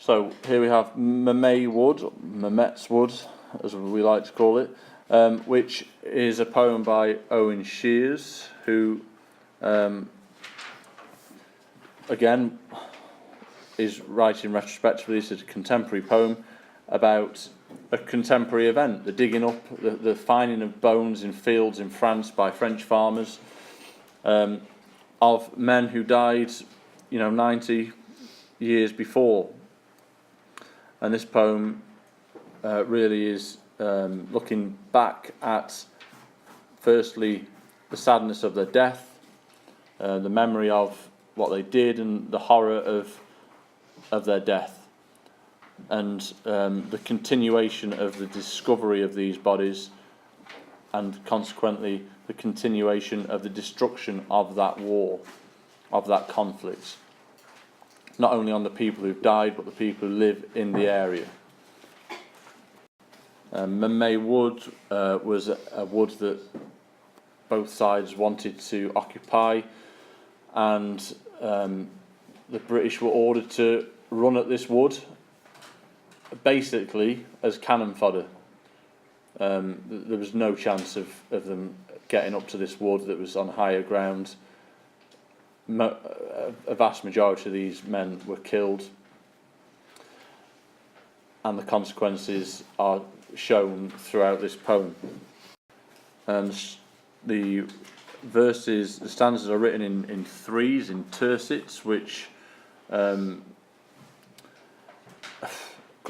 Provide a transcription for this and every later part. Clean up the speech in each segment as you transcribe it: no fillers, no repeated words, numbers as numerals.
So here we have Mametz Wood, as we like to call it, which is a poem by Owen Shears, who again is writing retrospectively. It's a contemporary poem about a contemporary event, the digging up, the finding of bones in fields in France by French farmers, of men who died, 90 years before. And this poem really is looking back at, firstly, the sadness of their death, the memory of what they did, and the horror of their death, and the continuation of the discovery of these bodies, and consequently the continuation of the destruction of that war, of that conflict, not only on the people who've died, but the people who live in the area. Mametz Wood was a wood that both sides wanted to occupy, and the British were ordered to run at this wood basically as cannon fodder. There was no chance of them getting up to this wood that was on higher ground. A vast majority of these men were killed, and the consequences are shown throughout this poem. The verses, the stanzas are written in threes, in tercets, which could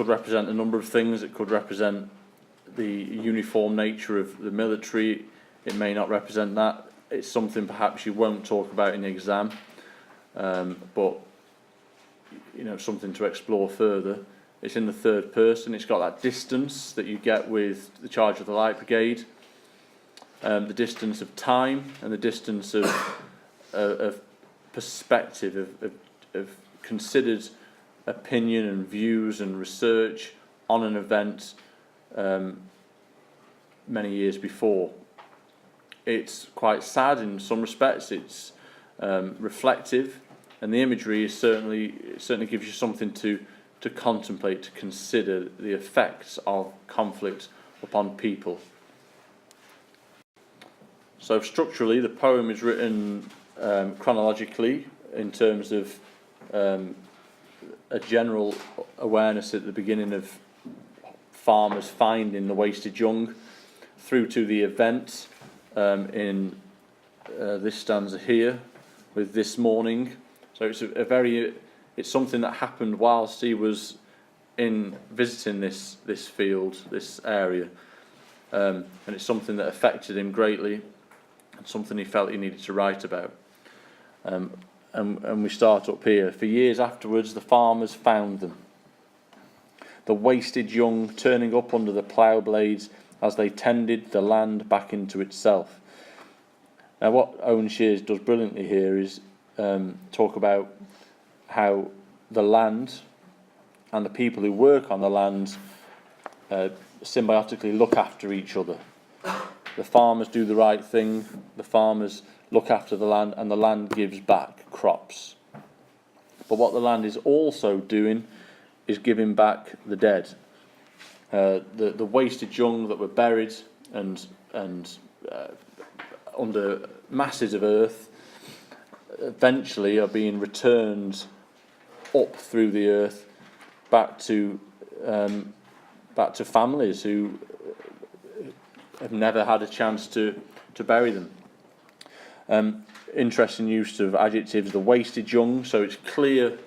represent a number of things. It could represent the uniform nature of the military. It may not represent that. It's something perhaps you won't talk about in the exam, but something to explore further. It's in the third person. It's got that distance that you get with the Charge of the Light Brigade, the distance of time and the distance of perspective, of considered opinion and views and research on an event many years before. It's quite sad in some respects. It's reflective, and the imagery is certainly gives you something to contemplate, to consider the effects of conflict upon people. So structurally, the poem is written chronologically in terms of a general awareness at the beginning of farmers finding the wasted young, through to the event in this stanza here with this morning. So it's something that happened whilst he was visiting this field, this area, and it's something that affected him greatly, and something he felt he needed to write about. And we start up here. For years afterwards, the farmers found them, the wasted young turning up under the plough blades as they tended the land back into itself. Now, what Owen Shears does brilliantly here is talk about how the land and the people who work on the land symbiotically look after each other. The farmers do the right thing, the farmers look after the land, and the land gives back crops. But what the land is also doing is giving back the dead. The wasted young that were buried and under masses of earth eventually are being returned up through the earth back to families who have never had a chance to bury them. Interesting use of adjectives, the wasted young. So it's clear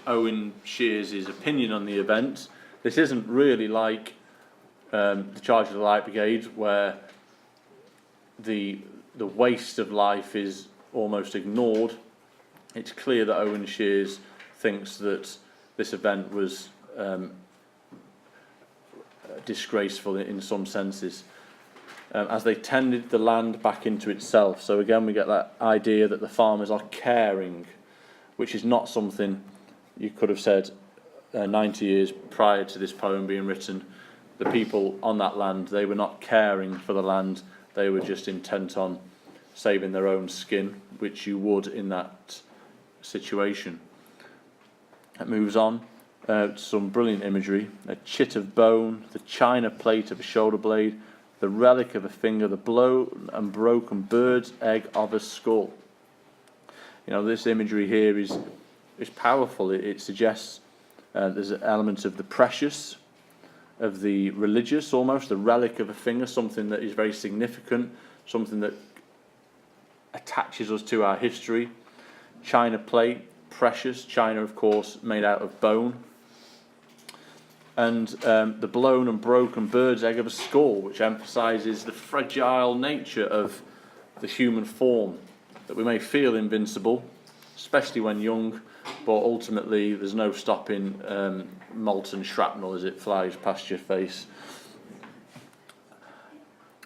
Owen Shears' opinion on the event. This isn't really like the Charge of the Light Brigade, where the waste of life is almost ignored. It's clear that Owen Shears thinks that this event was disgraceful in some senses, as they tended the land back into itself. So again, we get that idea that the farmers are caring, which is not something you could have said 90 years prior to this poem being written. The people on that land, they were not caring for the land. They were just intent on saving their own skin, which you would in that situation. It moves on. some brilliant imagery: a chit of bone, the china plate of a shoulder blade, the relic of a finger, the blown and broken bird's egg of a skull. This imagery here is powerful. It suggests there's an element of the precious, of the religious, almost the relic of a finger, something that is very significant, something that attaches us to our history. China plate, precious. China, of course, made out of bone. And the blown and broken bird's egg of a skull, which emphasizes the fragile nature of the human form, that we may feel invincible, especially when young, but ultimately there's no stopping molten shrapnel as it flies past your face.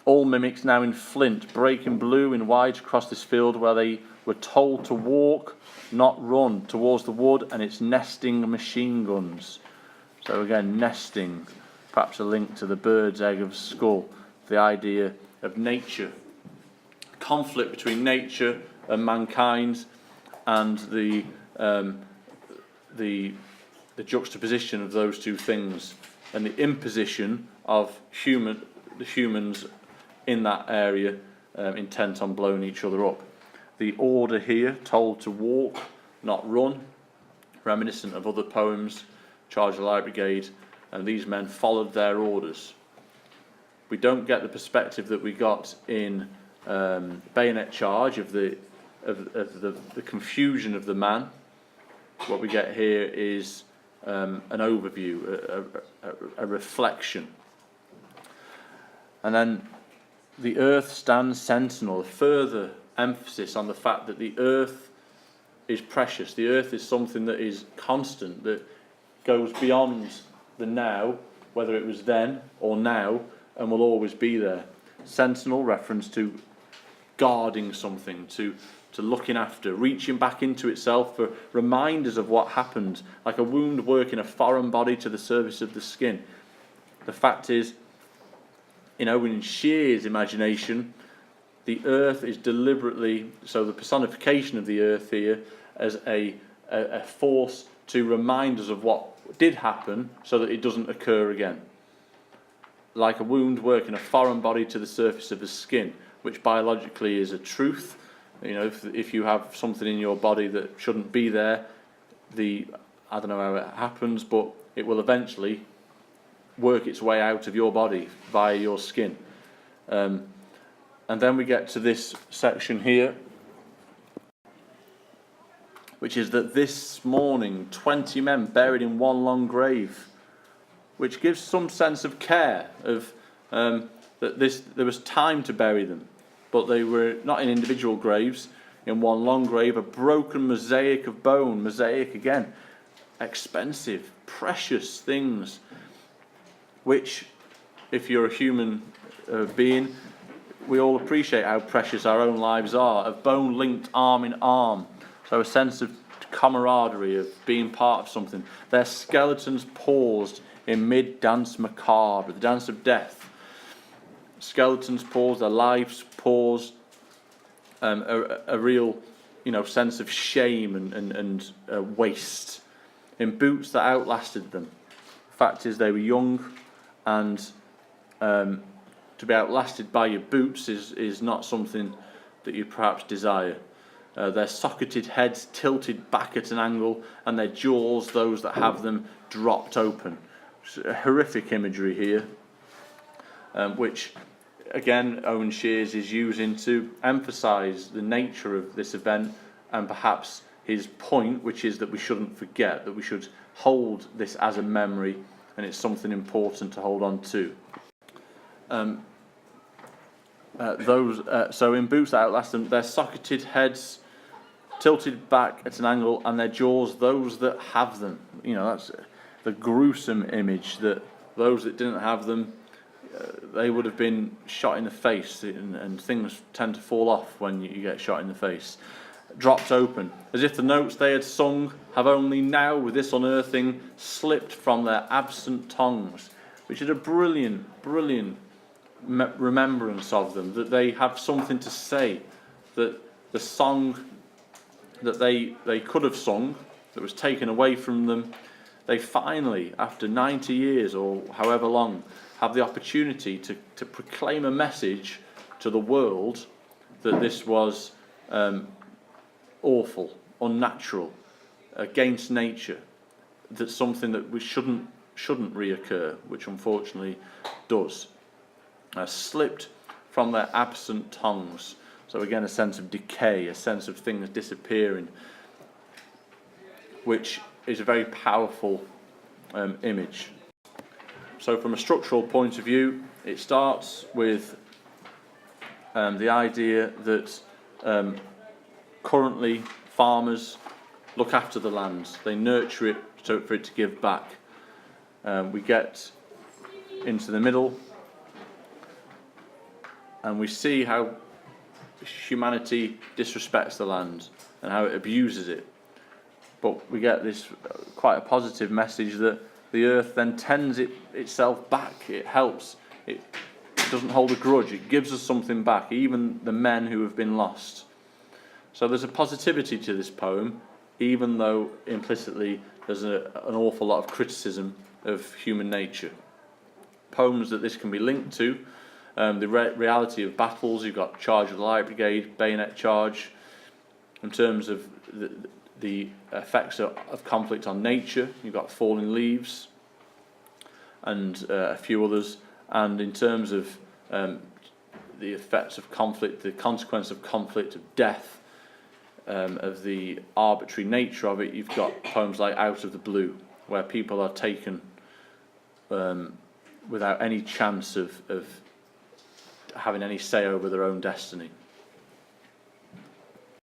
All mimics now in flint, breaking blue in white across this field where they were told to walk, not run, towards the wood and its nesting machine guns. So again, nesting, perhaps a link to the bird's egg of skull, the idea of nature, conflict between nature and mankind, and the juxtaposition of those two things, and the imposition of the humans in that area, intent on blowing each other up. The order here, told to walk, not run, reminiscent of other poems, Charge of the Light Brigade, and these men followed their orders. We don't get the perspective that we got in Bayonet Charge of the confusion of the man. What we get here is an overview, a reflection. And then the earth stands sentinel, a further emphasis on the fact that the earth is precious. The earth is something that is constant, that goes beyond the now, whether it was then or now, and will always be there. Sentinel, reference to guarding something, to looking after, reaching back into itself for reminders of what happened, like a wound working a foreign body to the surface of the skin. The fact is, in Shear's imagination, the earth is deliberately, so the personification of the earth here as a force to remind us of what did happen so that it doesn't occur again. Like a wound working a foreign body to the surface of the skin, which biologically is a truth. If you have something in your body that shouldn't be there, I don't know how it happens, but it will eventually work its way out of your body via your skin. And then we get to this section here, which is that this morning 20 men buried in one long grave, which gives some sense of care of that there was time to bury them, but they were not in individual graves, in one long grave, a broken mosaic of bone. Mosaic again, expensive, precious things, which, if you're a human being, we all appreciate how precious our own lives are, of bone linked arm in arm. So a sense of camaraderie, of being part of something. Their skeletons paused in mid-dance macabre, the dance of death. Skeletons paused, their lives paused. A real, sense of shame and waste. In boots that outlasted them. The fact is, they were young, and to be outlasted by your boots is not something that you perhaps desire. Their socketed heads tilted back at an angle, and their jaws, those that have them, dropped open. Horrific imagery here, which, again, Owen Shears is using to emphasise the nature of this event, and perhaps his point, which is that we shouldn't forget, that we should hold this as a memory, and it's something important to hold on to. So in boots that outlast them, their socketed heads tilted back at an angle, and their jaws, those that have them. That's the gruesome image, that those that didn't have them, they would have been shot in the face, and things tend to fall off when you get shot in the face. Dropped open, as if the notes they had sung have only now, with this unearthing, slipped from their absent tongues, which is a brilliant remembrance of them, that they have something to say, that the song that they could have sung, that was taken away from them, they finally, after 90 years or however long, have the opportunity to proclaim a message to the world that this was awful, unnatural, against nature, that's something that we shouldn't reoccur, which unfortunately does. Slipped from their absent tongues. So again, a sense of decay, a sense of things disappearing, which is a very powerful image. So from a structural point of view, it starts with the idea that currently farmers look after the land, they nurture it for it to give back. We get into the middle and we see how humanity disrespects the land and how it abuses it. But we get this quite a positive message that the earth then tends itself back. It helps. It doesn't hold a grudge. It gives us something back, even the men who have been lost. So there's a positivity to this poem, even though implicitly there's an awful lot of criticism of human nature. Poems that this can be linked to, the reality of battles. You've got Charge of the Light Brigade, Bayonet Charge. In terms of the effects of conflict on nature, you've got Falling Leaves and a few others. And in terms of the effects of conflict, the consequence of conflict, of death, of the arbitrary nature of it, you've got poems like Out of the Blue, where people are taken without any chance of having any say over their own destiny.